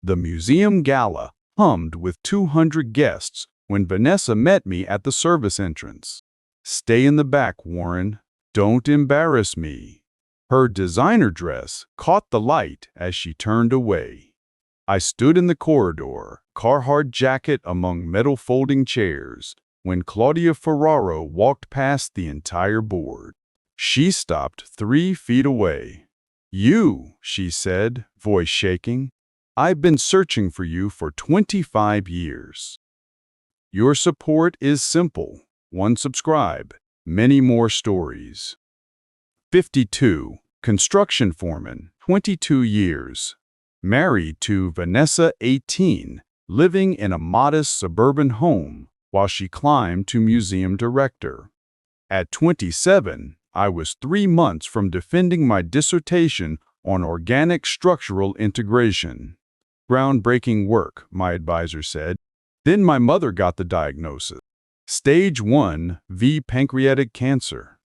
The museum gala hummed with 200 guests when Vanessa met me at the service entrance. "Stay in the back, Warren. Don't embarrass me." Her designer dress caught the light as she turned away. I stood in the corridor, Carhartt jacket among metal folding chairs, when Claudia Ferraro walked past the entire board. She stopped 3 feet away. "You," she said, voice shaking. "I've been searching for you for 25 years. Your support is simple. 1 subscribe, many more stories." 52. Construction foreman, 22 years. Married to Vanessa, 18, living in a modest suburban home while she climbed to museum director. At 27, I was 3 months from defending my dissertation on organic structural integration. "Groundbreaking work," my advisor said. Then my mother got the diagnosis. Stage 1V pancreatic cancer.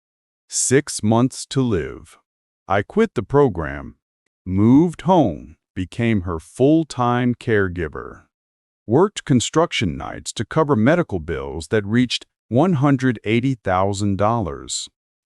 6 months to live. I quit the program, moved home, became her full-time caregiver. Worked construction nights to cover medical bills that reached $180,000.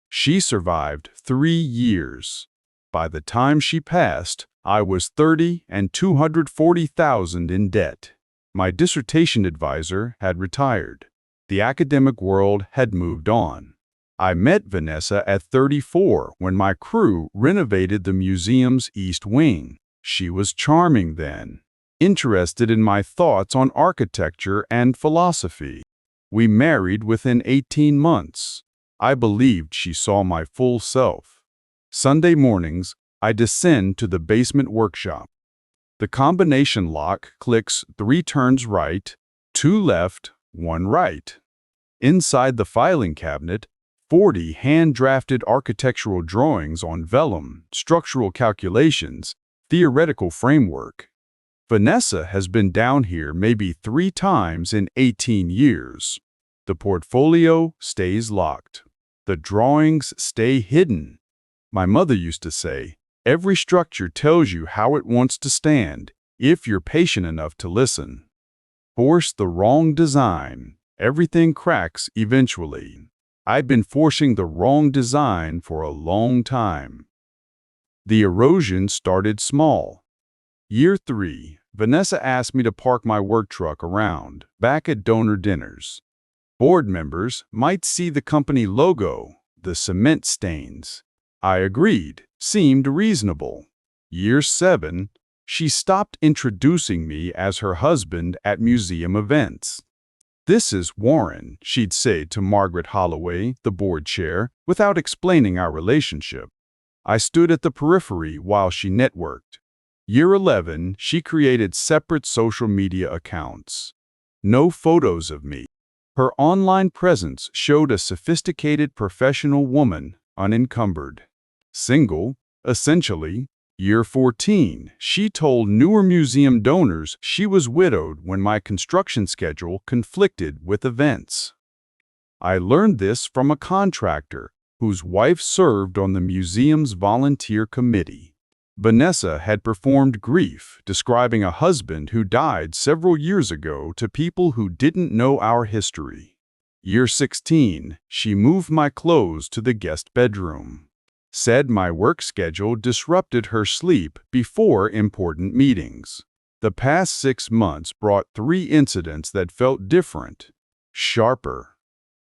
She survived 3 years. By the time she passed, I was 30 and $240,000 in debt. My dissertation advisor had retired. The academic world had moved on. I met Vanessa at 34 when my crew renovated the museum's east wing. She was charming then, interested in my thoughts on architecture and philosophy. We married within 18 months. I believed she saw my full self. Sunday mornings, I descend to the basement workshop. The combination lock clicks 3 turns right, 2 left, 1 right. Inside the filing cabinet, 40 hand-drafted architectural drawings on vellum, structural calculations, theoretical framework. Vanessa has been down here maybe 3 times in 18 years. The portfolio stays locked. The drawings stay hidden. My mother used to say, "Every structure tells you how it wants to stand, if you're patient enough to listen. Force the wrong design, everything cracks eventually." I've been forcing the wrong design for a long time. The erosion started small. Year 3, Vanessa asked me to park my work truck around, back at donor dinners. Board members might see the company logo, the cement stains. I agreed, seemed reasonable. Year 7, she stopped introducing me as her husband at museum events. "This is Warren," she'd say to Margaret Holloway, the board chair, without explaining our relationship. I stood at the periphery while she networked. Year 11, she created separate social media accounts. No photos of me. Her online presence showed a sophisticated professional woman, unencumbered. Single, essentially. Year 14, she told newer museum donors she was widowed when my construction schedule conflicted with events. I learned this from a contractor whose wife served on the museum's volunteer committee. Vanessa had performed grief, describing a husband who died several years ago to people who didn't know our history. Year 16, she moved my clothes to the guest bedroom. Said my work schedule disrupted her sleep before important meetings. The past 6 months brought 3 incidents that felt different, sharper.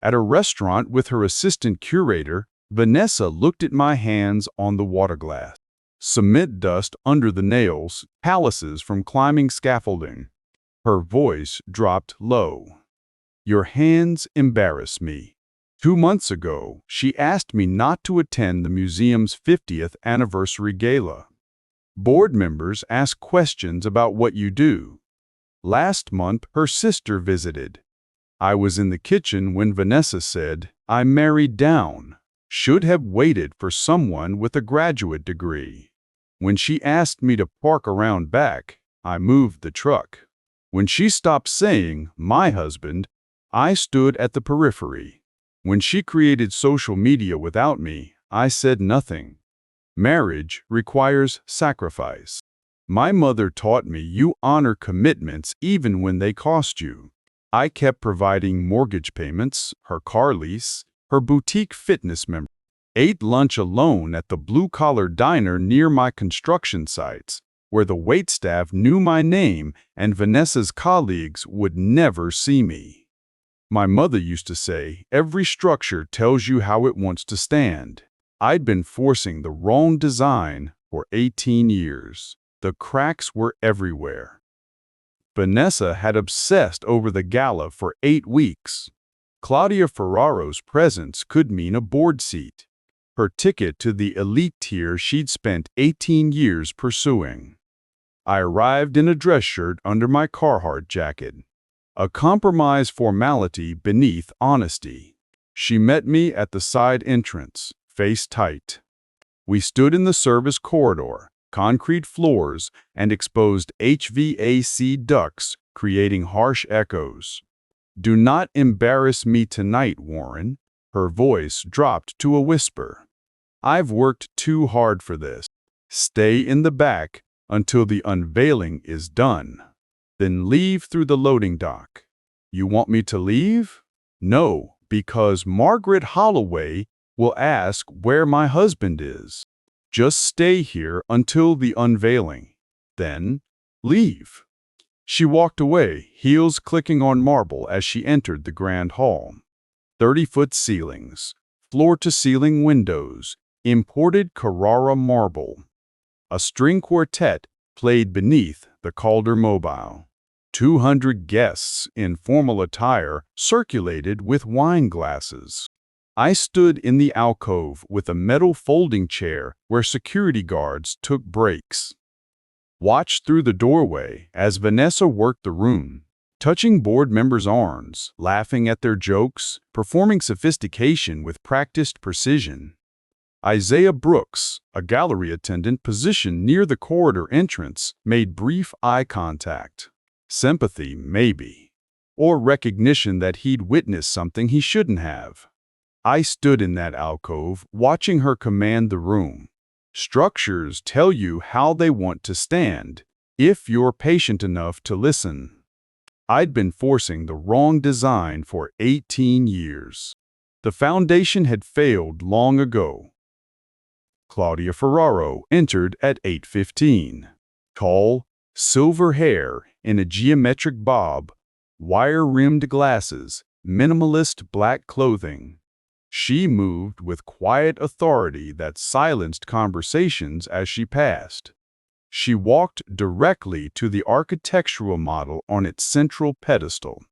At a restaurant with her assistant curator, Vanessa looked at my hands on the water glass. Cement dust under the nails, calluses from climbing scaffolding. Her voice dropped low. "Your hands embarrass me." 2 months ago, she asked me not to attend the museum's 50th anniversary gala. "Board members ask questions about what you do." Last month, her sister visited. I was in the kitchen when Vanessa said, "I married down. Should have waited for someone with a graduate degree." When she asked me to park around back, I moved the truck. When she stopped saying, "my husband," I stood at the periphery. When she created social media without me, I said nothing. Marriage requires sacrifice. My mother taught me you honor commitments even when they cost you. I kept providing mortgage payments, her car lease, her boutique fitness membership. Ate lunch alone at the blue-collar diner near my construction sites, where the waitstaff knew my name and Vanessa's colleagues would never see me. My mother used to say, every structure tells you how it wants to stand. I'd been forcing the wrong design for 18 years. The cracks were everywhere. Vanessa had obsessed over the gala for 8 weeks. Claudia Ferraro's presence could mean a board seat. Her ticket to the elite tier she'd spent 18 years pursuing. I arrived in a dress shirt under my Carhartt jacket. A compromise formality beneath honesty. She met me at the side entrance, face tight. We stood in the service corridor, concrete floors, and exposed HVAC ducts, creating harsh echoes. "Do not embarrass me tonight, Warren." Her voice dropped to a whisper. "I've worked too hard for this. Stay in the back until the unveiling is done. Then leave through the loading dock." "You want me to leave?" "No, because Margaret Holloway will ask where my husband is. Just stay here until the unveiling. Then leave." She walked away, heels clicking on marble as she entered the grand hall. 30-foot ceilings, floor-to-ceiling windows, imported Carrara marble. A string quartet played beneath the Calder mobile. 200 guests in formal attire circulated with wine glasses. I stood in the alcove with a metal folding chair where security guards took breaks. Watched through the doorway as Vanessa worked the room, touching board members' arms, laughing at their jokes, performing sophistication with practiced precision. Isaiah Brooks, a gallery attendant positioned near the corridor entrance, made brief eye contact. Sympathy, maybe. Or recognition that he'd witnessed something he shouldn't have. I stood in that alcove, watching her command the room. Structures tell you how they want to stand, if you're patient enough to listen. I'd been forcing the wrong design for 18 years. The foundation had failed long ago. Claudia Ferraro entered at 8:15. Tall, silver hair in a geometric bob, wire-rimmed glasses, minimalist black clothing. She moved with quiet authority that silenced conversations as she passed. She walked directly to the architectural model on its central pedestal.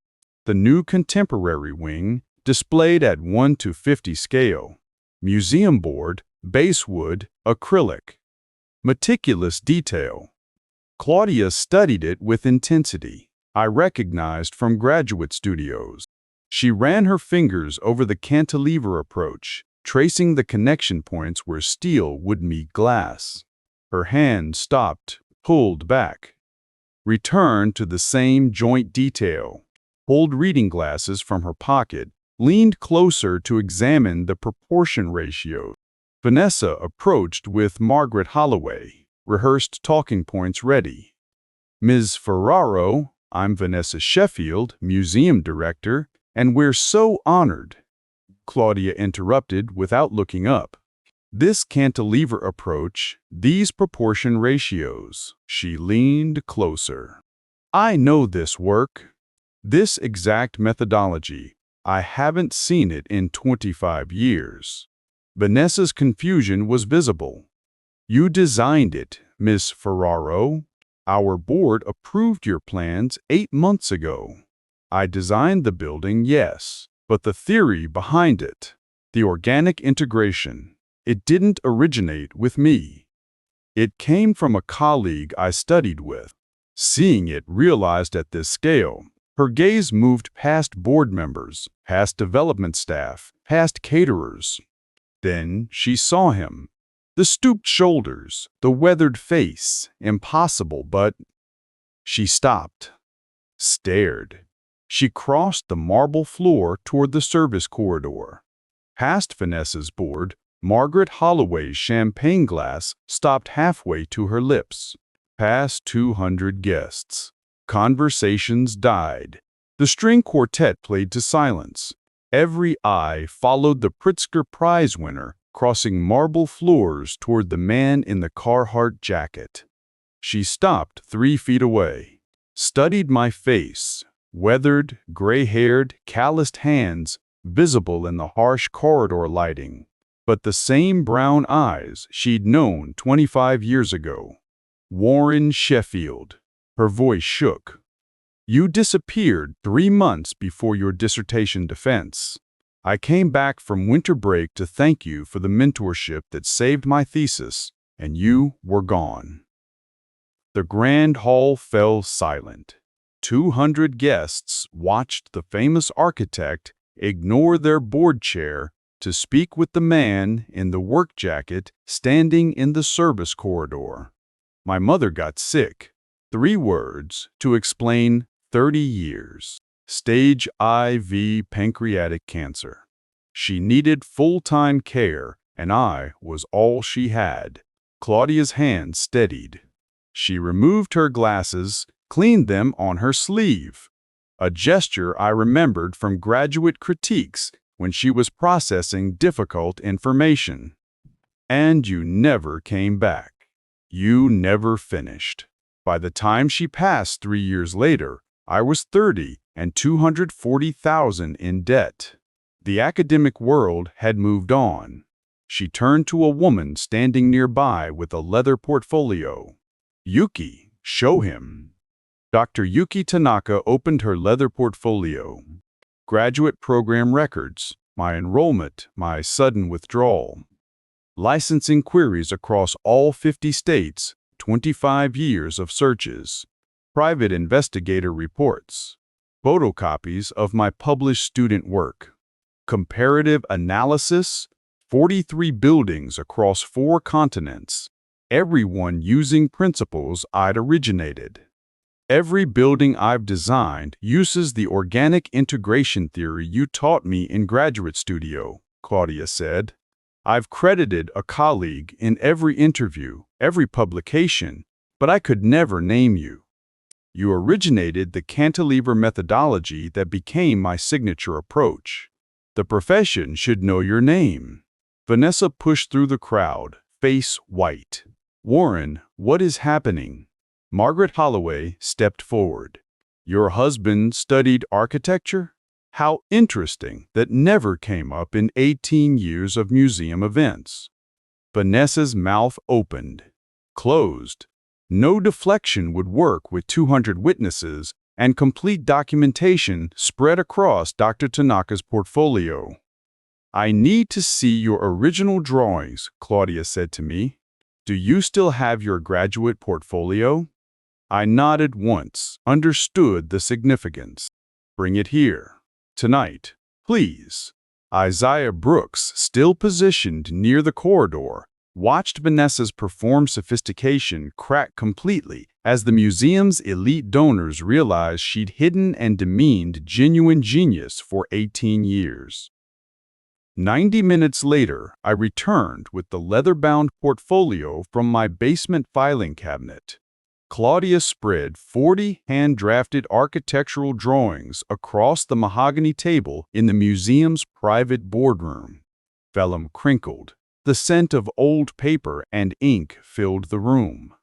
The new contemporary wing, displayed at 1:50 scale. Museum board, basswood, acrylic. Meticulous detail. Claudia studied it with intensity, I recognized from graduate studios. She ran her fingers over the cantilever approach, tracing the connection points where steel would meet glass. Her hand stopped, pulled back. Returned to the same joint detail. Pulled reading glasses from her pocket, leaned closer to examine the proportion ratio. Vanessa approached with Margaret Holloway, rehearsed talking points ready. "Ms. Ferraro, I'm Vanessa Sheffield, museum director, and we're so honored." Claudia interrupted without looking up. "This cantilever approach, these proportion ratios." She leaned closer. "I know this work. This exact methodology. I haven't seen it in 25 years. Vanessa's confusion was visible. "You designed it, Miss Ferraro. Our board approved your plans 8 months ago." "I designed the building, yes, but the theory behind it, the organic integration, it didn't originate with me. It came from a colleague I studied with." Seeing it realized at this scale, her gaze moved past board members, past development staff, past caterers. Then she saw him. The stooped shoulders, the weathered face, impossible, but... She stopped. Stared. She crossed the marble floor toward the service corridor. Past Vanessa's board, Margaret Holloway's champagne glass stopped halfway to her lips. Past 200 guests. Conversations died. The string quartet played to silence. Every eye followed the Pritzker prize winner, crossing marble floors toward the man in the Carhartt jacket. She stopped 3 feet away, studied my face, weathered, gray-haired, calloused hands visible in the harsh corridor lighting, but the same brown eyes she'd known 25 years ago. Warren Sheffield. Her voice shook. You disappeared 3 months before your dissertation defense. I came back from winter break to thank you for the mentorship that saved my thesis, and you were gone. The grand hall fell silent. 200 guests watched the famous architect ignore their board chair to speak with the man in the work jacket standing in the service corridor. My mother got sick. 3 words to explain 30 years. Stage IV pancreatic cancer. She needed full-time care, and I was all she had. Claudia's hand steadied. She removed her glasses, cleaned them on her sleeve. A gesture I remembered from graduate critiques when she was processing difficult information. And you never came back. You never finished. By the time she passed 3 years later, I was 30 and $240,000 in debt. The academic world had moved on. She turned to a woman standing nearby with a leather portfolio. Yuki, show him. Dr. Yuki Tanaka opened her leather portfolio. Graduate program records, my enrollment, my sudden withdrawal. Licensing queries across all 50 states, 25 years of searches. Private investigator reports. Photocopies of my published student work. Comparative analysis, 43 buildings across 4 continents. Everyone using principles I'd originated. Every building I've designed uses the organic integration theory you taught me in graduate studio, Claudia said. I've credited a colleague in every interview, every publication, but I could never name you. You originated the cantilever methodology that became my signature approach. The profession should know your name. Vanessa pushed through the crowd, face white. Warren, what is happening? Margaret Holloway stepped forward. Your husband studied architecture? How interesting that never came up in 18 years of museum events. Vanessa's mouth opened, closed. No deflection would work with 200 witnesses and complete documentation spread across Dr. Tanaka's portfolio. I need to see your original drawings, Claudia said to me. Do you still have your graduate portfolio? I nodded once, understood the significance. Bring it here. Tonight, please. Isaiah Brooks, still positioned near the corridor, watched Vanessa's performed sophistication crack completely as the museum's elite donors realized she'd hidden and demeaned genuine genius for 18 years. 90 minutes later, I returned with the leather-bound portfolio from my basement filing cabinet. Claudia spread 40 hand-drafted architectural drawings across the mahogany table in the museum's private boardroom. Vellum crinkled. The scent of old paper and ink filled the room.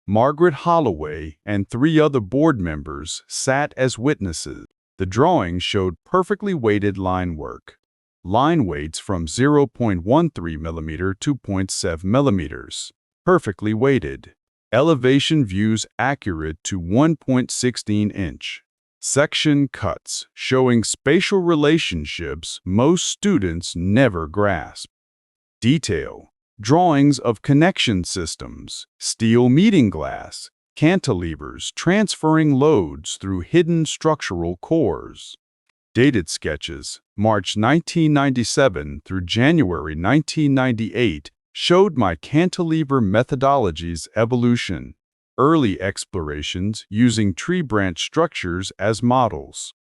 Margaret Holloway and 3 other board members sat as witnesses. The drawings showed perfectly weighted line work. Line weights from 0.13 millimeter to 0.7 millimeters. Perfectly weighted. Elevation views accurate to 1.16 inch. Section cuts showing spatial relationships most students never grasp. Detail. Drawings of connection systems, steel meeting glass, cantilevers transferring loads through hidden structural cores. Dated sketches, March 1997 through January 1998, showed my cantilever methodology's evolution. Early explorations using tree branch structures as models.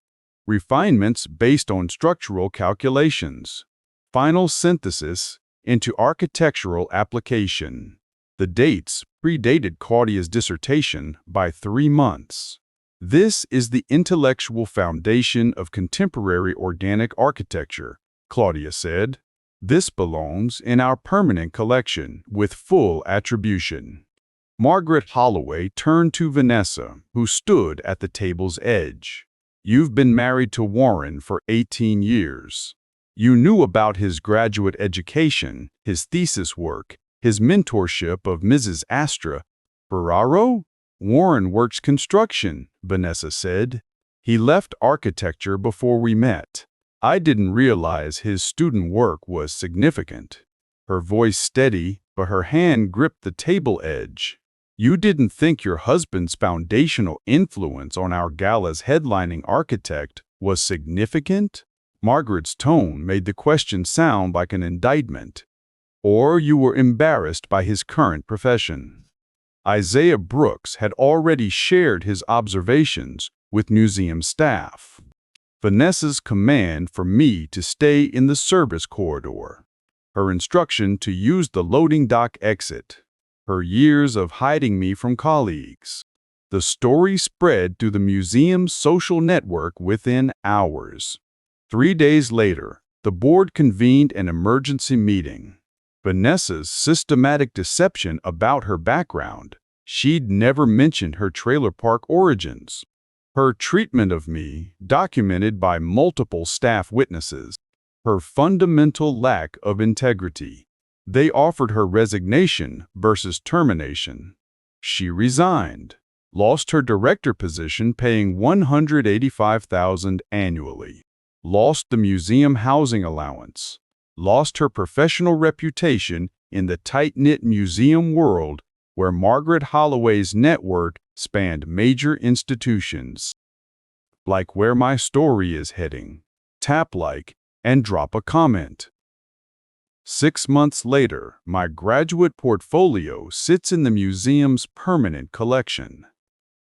Refinements based on structural calculations. Final synthesis into architectural application. The dates predated Claudia's dissertation by 3 months. This is the intellectual foundation of contemporary organic architecture, Claudia said. This belongs in our permanent collection with full attribution. Margaret Holloway turned to Vanessa, who stood at the table's edge. You've been married to Warren for 18 years. You knew about his graduate education, his thesis work, his mentorship of Mrs. Astra. Ferraro? Warren works construction, Vanessa said. He left architecture before we met. I didn't realize his student work was significant. Her voice steady, but her hand gripped the table edge. You didn't think your husband's foundational influence on our Gala's headlining architect was significant? Margaret's tone made the question sound like an indictment. Or you were embarrassed by his current profession. Isaiah Brooks had already shared his observations with museum staff. Vanessa's command for me to stay in the service corridor. Her instruction to use the loading dock exit. Her years of hiding me from colleagues. The story spread through the museum's social network within hours. 3 days later, the board convened an emergency meeting. Vanessa's systematic deception about her background. She'd never mentioned her trailer park origins. Her treatment of me, documented by multiple staff witnesses. Her fundamental lack of integrity. They offered her resignation versus termination. She resigned, lost her director position paying $185,000 annually, lost the museum housing allowance, lost her professional reputation in the tight-knit museum world where Margaret Holloway's network spanned major institutions. Like where my story is heading. Tap like and drop a comment. 6 months later, my graduate portfolio sits in the museum's permanent collection.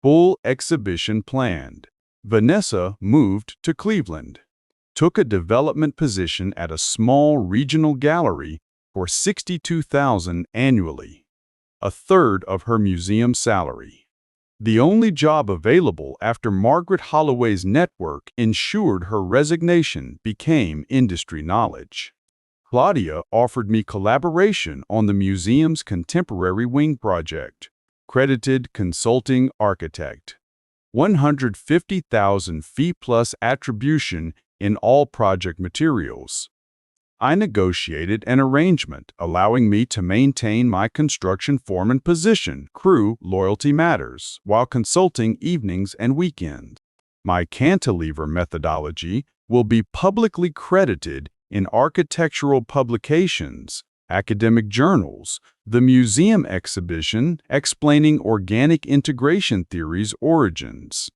Full exhibition planned. Vanessa moved to Cleveland. Took a development position at a small regional gallery for $62,000 annually, a third of her museum salary. The only job available after Margaret Holloway's network ensured her resignation became industry knowledge. Claudia offered me collaboration on the museum's contemporary wing project, credited consulting architect. $150,000 fee plus attribution in all project materials. I negotiated an arrangement allowing me to maintain my construction foreman position, crew loyalty matters, while consulting evenings and weekends. My cantilever methodology will be publicly credited in architectural publications, academic journals, the museum exhibition explaining organic integration theory's origins.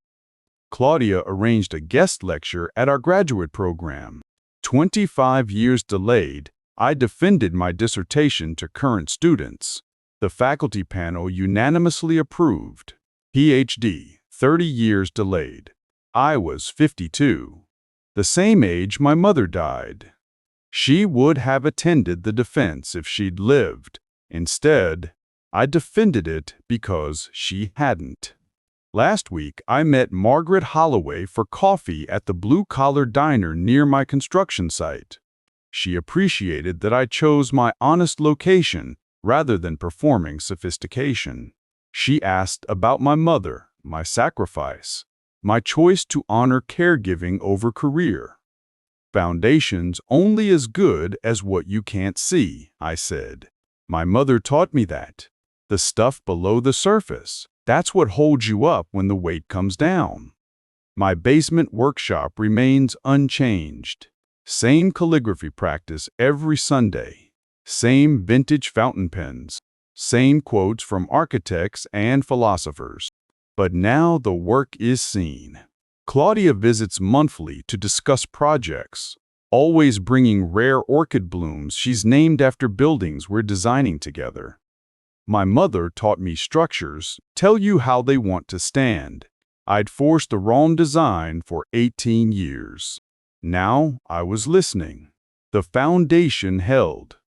Claudia arranged a guest lecture at our graduate program. 25 years delayed, I defended my dissertation to current students. The faculty panel unanimously approved. PhD, 30 years delayed. I was 52. The same age my mother died. She would have attended the defense if she'd lived. Instead, I defended it because she hadn't. Last week, I met Margaret Holloway for coffee at the blue-collar diner near my construction site. She appreciated that I chose my honest location rather than performing sophistication. She asked about my mother, my sacrifice, my choice to honor caregiving over career. Foundation's only as good as what you can't see, I said. My mother taught me that. The stuff below the surface. That's what holds you up when the weight comes down. My basement workshop remains unchanged. Same calligraphy practice every Sunday. Same vintage fountain pens. Same quotes from architects and philosophers. But now the work is seen. Claudia visits monthly to discuss projects, always bringing rare orchid blooms she's named after buildings we're designing together. My mother taught me structures tell you how they want to stand. I'd forced the wrong design for 18 years. Now I was listening. The foundation held.